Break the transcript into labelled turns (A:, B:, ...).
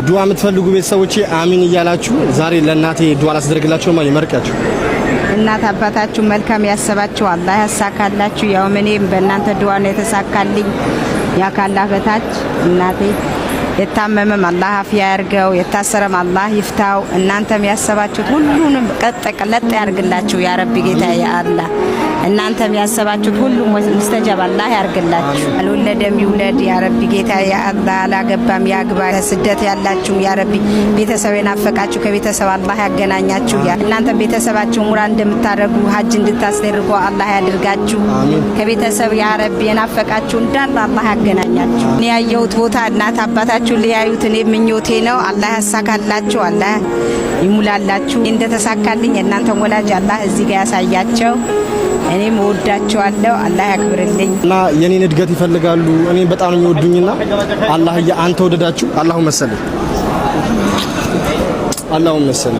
A: ዱዓ የምትፈልጉ ቤተሰቦቼ አሚን እያላችሁ ዛሬ ለእናቴ ዱዓ ላስደርግላችሁ ማለት ይመርቃችሁ።
B: እናት አባታችሁ መልካም ያሰባችሁ አላህ ያሳካላችሁ። ያው እኔም በእናንተ ዱዓ ነው የተሳካልኝ። ያ ካላህ በታች እናቴ የታመመም አላህ አፍያ ያርገው፣ የታሰረም አላህ ይፍታው። እናንተም ያሰባችሁት ሁሉንም ቀጥ ያርግላችሁ ያ ረቢ ጌታ ያ አላህ። እናንተም ያሰባችሁት ሁሉ ሙስተጃብ አላህ ያርግላችሁ። አልወለደም ይውለድ ያ ረቢ ጌታ ያ አላህ። አላገባም ያግባ። ስደት ያላችሁ ያ ረቢ ቤተሰብ የናፈቃችሁ ከቤተሰብ አላህ ያገናኛችሁ። እናንተም ቤተሰባችሁ ሙራ እንደምታደርጉ ሀጅ እንድታስደርጉ አላህ ያድርጋችሁ። ከቤተሰብ ያ ረቢ የናፈቃችሁ እንዳለ አላህ ያገናኛችሁ። እኔ ያየሁት ቦታ እናት አባታችሁ ሊያዩት እኔ ምኞቴ ነው። አላህ ያሳካላችሁ፣ አላህ ይሙላላችሁ። እንደተሳካልኝ እናንተም ወላጅ አላህ እዚህ ጋር ያሳያቸው። እኔም ወዳቸዋለሁ፣ አላህ ያክብርልኝ።
A: እና የኔን እድገት ይፈልጋሉ። እኔ በጣም ነው የሚወዱኝና አላህ አንተ ወደዳችሁ። አላሁ መሰለ